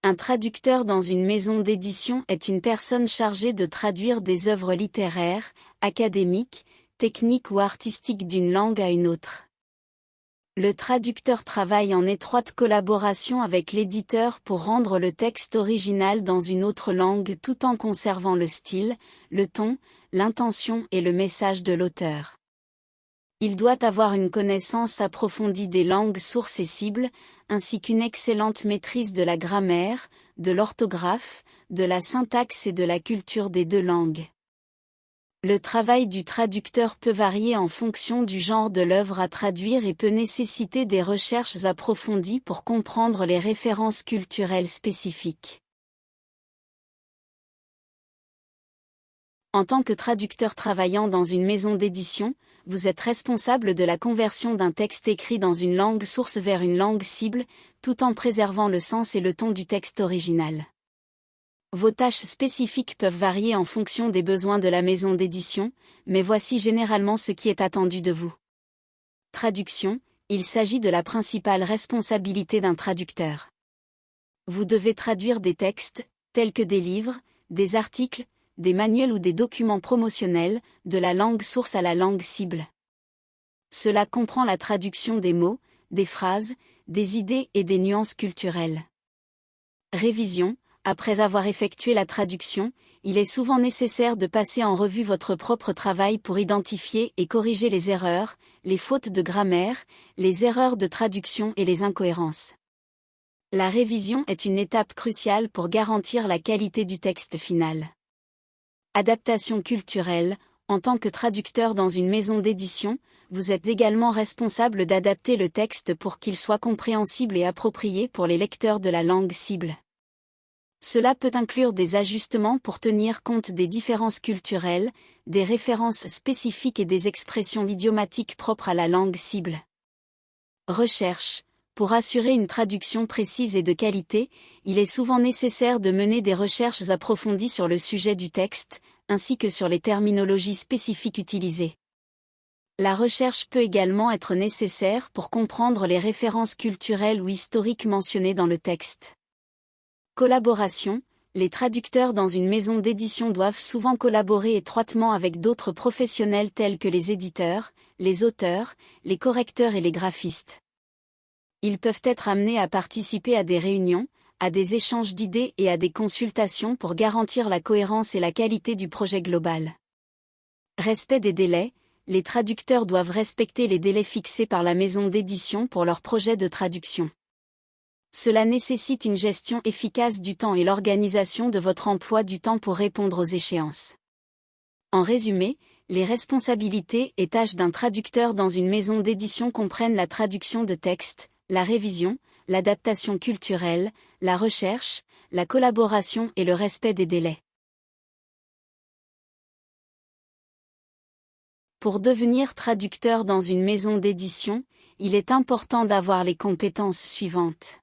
Un traducteur dans une maison d'édition est une personne chargée de traduire des œuvres littéraires, académiques, techniques ou artistiques d'une langue à une autre. Le traducteur travaille en étroite collaboration avec l'éditeur pour rendre le texte original dans une autre langue tout en conservant le style, le ton, l'intention et le message de l'auteur. Il doit avoir une connaissance approfondie des langues sources et cibles, ainsi qu'une excellente maîtrise de la grammaire, de l'orthographe, de la syntaxe et de la culture des deux langues. Le travail du traducteur peut varier en fonction du genre de l'œuvre à traduire et peut nécessiter des recherches approfondies pour comprendre les références culturelles spécifiques. En tant que traducteur travaillant dans une maison d'édition, vous êtes responsable de la conversion d'un texte écrit dans une langue source vers une langue cible, tout en préservant le sens et le ton du texte original. Vos tâches spécifiques peuvent varier en fonction des besoins de la maison d'édition, mais voici généralement ce qui est attendu de vous. Traduction, il s'agit de la principale responsabilité d'un traducteur. Vous devez traduire des textes, tels que des livres, des articles, des manuels ou des documents promotionnels, de la langue source à la langue cible. Cela comprend la traduction des mots, des phrases, des idées et des nuances culturelles. Révision. Après avoir effectué la traduction, il est souvent nécessaire de passer en revue votre propre travail pour identifier et corriger les erreurs, les fautes de grammaire, les erreurs de traduction et les incohérences. La révision est une étape cruciale pour garantir la qualité du texte final. Adaptation culturelle. En tant que traducteur dans une maison d'édition, vous êtes également responsable d'adapter le texte pour qu'il soit compréhensible et approprié pour les lecteurs de la langue cible. Cela peut inclure des ajustements pour tenir compte des différences culturelles, des références spécifiques et des expressions idiomatiques propres à la langue cible. Recherche. Pour assurer une traduction précise et de qualité, il est souvent nécessaire de mener des recherches approfondies sur le sujet du texte, ainsi que sur les terminologies spécifiques utilisées. La recherche peut également être nécessaire pour comprendre les références culturelles ou historiques mentionnées dans le texte. Collaboration. Les traducteurs dans une maison d'édition doivent souvent collaborer étroitement avec d'autres professionnels tels que les éditeurs, les auteurs, les correcteurs et les graphistes. Ils peuvent être amenés à participer à des réunions, à des échanges d'idées et à des consultations pour garantir la cohérence et la qualité du projet global. Respect des délais. Les traducteurs doivent respecter les délais fixés par la maison d'édition pour leur projet de traduction. Cela nécessite une gestion efficace du temps et l'organisation de votre emploi du temps pour répondre aux échéances. En résumé, les responsabilités et tâches d'un traducteur dans une maison d'édition comprennent la traduction de textes, la révision, l'adaptation culturelle, la recherche, la collaboration et le respect des délais. Pour devenir traducteur dans une maison d'édition, il est important d'avoir les compétences suivantes.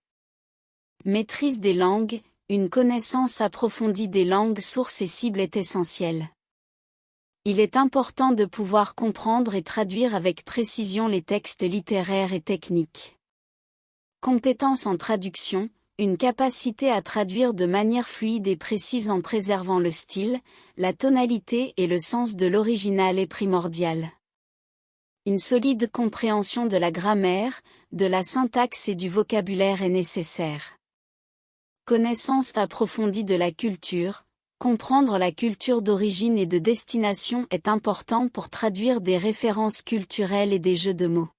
Maîtrise des langues. Une connaissance approfondie des langues sources et cibles est essentielle. Il est important de pouvoir comprendre et traduire avec précision les textes littéraires et techniques. Compétence en traduction. Une capacité à traduire de manière fluide et précise en préservant le style, la tonalité et le sens de l'original est primordiale. Une solide compréhension de la grammaire, de la syntaxe et du vocabulaire est nécessaire. Connaissance approfondie de la culture. Comprendre la culture d'origine et de destination est important pour traduire des références culturelles et des jeux de mots.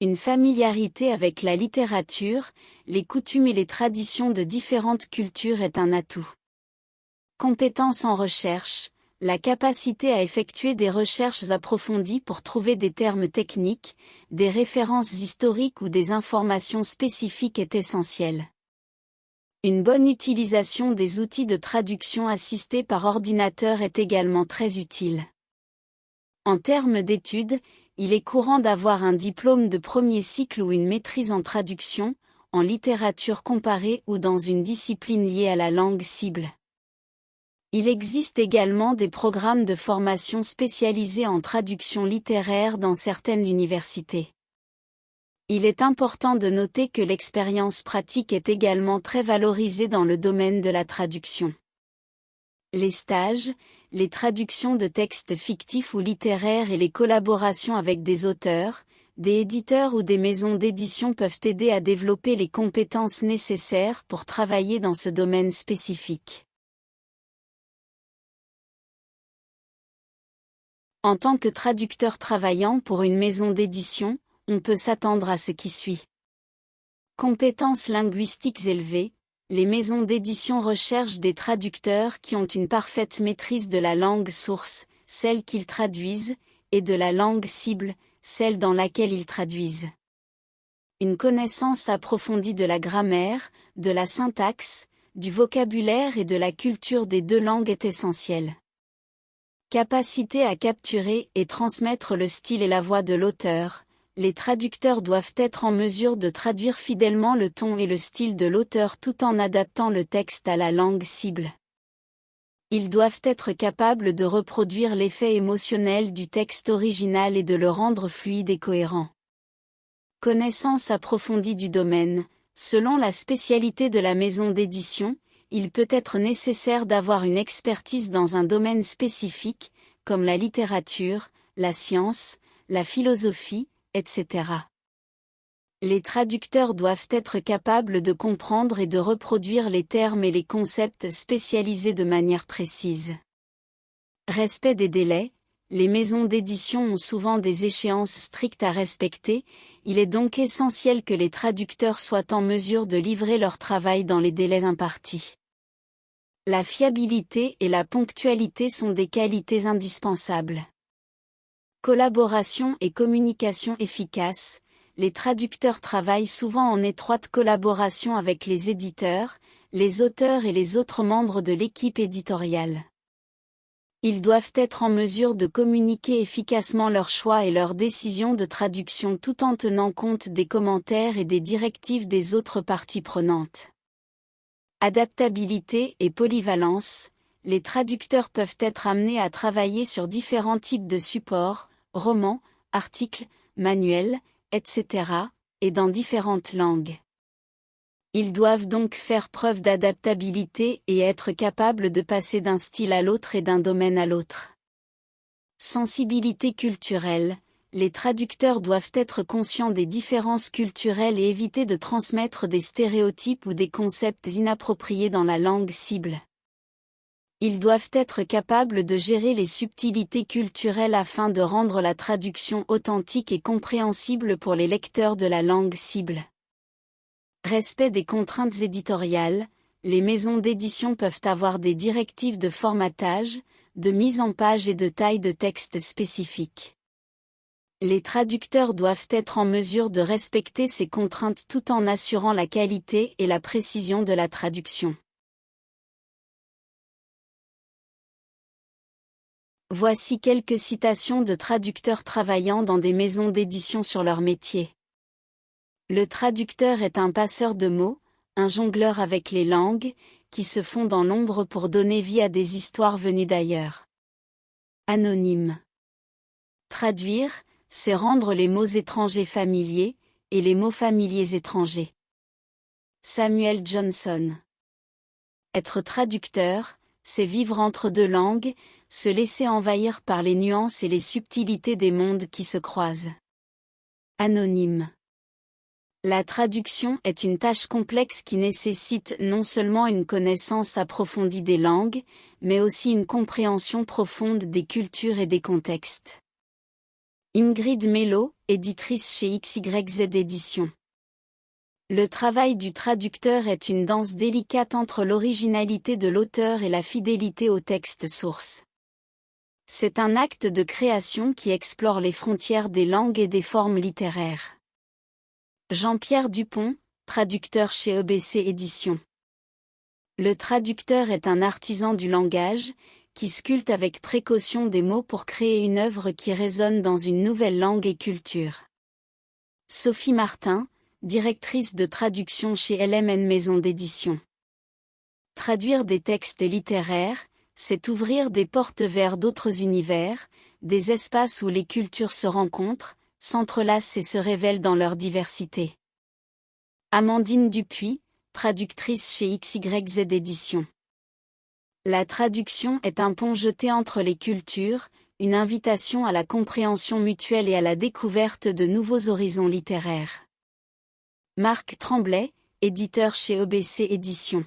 Une familiarité avec la littérature, les coutumes et les traditions de différentes cultures est un atout. Compétence en recherche. La capacité à effectuer des recherches approfondies pour trouver des termes techniques, des références historiques ou des informations spécifiques est essentielle. Une bonne utilisation des outils de traduction assistés par ordinateur est également très utile. En termes d'études, il est courant d'avoir un diplôme de premier cycle ou une maîtrise en traduction, en littérature comparée ou dans une discipline liée à la langue cible. Il existe également des programmes de formation spécialisés en traduction littéraire dans certaines universités. Il est important de noter que l'expérience pratique est également très valorisée dans le domaine de la traduction. Les stages, les traductions de textes fictifs ou littéraires et les collaborations avec des auteurs, des éditeurs ou des maisons d'édition peuvent aider à développer les compétences nécessaires pour travailler dans ce domaine spécifique. En tant que traducteur travaillant pour une maison d'édition, on peut s'attendre à ce qui suit. Compétences linguistiques élevées. Les maisons d'édition recherchent des traducteurs qui ont une parfaite maîtrise de la langue source, celle qu'ils traduisent, et de la langue cible, celle dans laquelle ils traduisent. Une connaissance approfondie de la grammaire, de la syntaxe, du vocabulaire et de la culture des deux langues est essentielle. Capacité à capturer et transmettre le style et la voix de l'auteur. Les traducteurs doivent être en mesure de traduire fidèlement le ton et le style de l'auteur tout en adaptant le texte à la langue cible. Ils doivent être capables de reproduire l'effet émotionnel du texte original et de le rendre fluide et cohérent. Connaissance approfondie du domaine. Selon la spécialité de la maison d'édition, il peut être nécessaire d'avoir une expertise dans un domaine spécifique, comme la littérature, la science, la philosophie, etc. Les traducteurs doivent être capables de comprendre et de reproduire les termes et les concepts spécialisés de manière précise. Respect des délais. Les maisons d'édition ont souvent des échéances strictes à respecter, il est donc essentiel que les traducteurs soient en mesure de livrer leur travail dans les délais impartis. La fiabilité et la ponctualité sont des qualités indispensables. Collaboration et communication efficace. Les traducteurs travaillent souvent en étroite collaboration avec les éditeurs, les auteurs et les autres membres de l'équipe éditoriale. Ils doivent être en mesure de communiquer efficacement leurs choix et leurs décisions de traduction tout en tenant compte des commentaires et des directives des autres parties prenantes. Adaptabilité et polyvalence. Les traducteurs peuvent être amenés à travailler sur différents types de supports, romans, articles, manuels, etc., et dans différentes langues. Ils doivent donc faire preuve d'adaptabilité et être capables de passer d'un style à l'autre et d'un domaine à l'autre. Sensibilité culturelle. Les traducteurs doivent être conscients des différences culturelles et éviter de transmettre des stéréotypes ou des concepts inappropriés dans la langue cible. Ils doivent être capables de gérer les subtilités culturelles afin de rendre la traduction authentique et compréhensible pour les lecteurs de la langue cible. Respect des contraintes éditoriales. Les maisons d'édition peuvent avoir des directives de formatage, de mise en page et de taille de texte spécifiques. Les traducteurs doivent être en mesure de respecter ces contraintes tout en assurant la qualité et la précision de la traduction. Voici quelques citations de traducteurs travaillant dans des maisons d'édition sur leur métier. Le traducteur est un passeur de mots, un jongleur avec les langues, qui se fond dans l'ombre pour donner vie à des histoires venues d'ailleurs. Anonyme. Traduire, c'est rendre les mots étrangers familiers, et les mots familiers étrangers. Samuel Johnson. Être traducteur, c'est vivre entre deux langues, se laisser envahir par les nuances et les subtilités des mondes qui se croisent. Anonyme. La traduction est une tâche complexe qui nécessite non seulement une connaissance approfondie des langues, mais aussi une compréhension profonde des cultures et des contextes. Ingrid Mello, éditrice chez XYZ Éditions. Le travail du traducteur est une danse délicate entre l'originalité de l'auteur et la fidélité au texte source. C'est un acte de création qui explore les frontières des langues et des formes littéraires. Jean-Pierre Dupont, traducteur chez EBC Éditions. Le traducteur est un artisan du langage, qui sculpte avec précaution des mots pour créer une œuvre qui résonne dans une nouvelle langue et culture. Sophie Martin, directrice de traduction chez LMN Maison d'édition. Traduire des textes littéraires, c'est ouvrir des portes vers d'autres univers, des espaces où les cultures se rencontrent, s'entrelacent et se révèlent dans leur diversité. Amandine Dupuis, traductrice chez XYZ Éditions. La traduction est un pont jeté entre les cultures, une invitation à la compréhension mutuelle et à la découverte de nouveaux horizons littéraires. Marc Tremblay, éditeur chez EBC Éditions.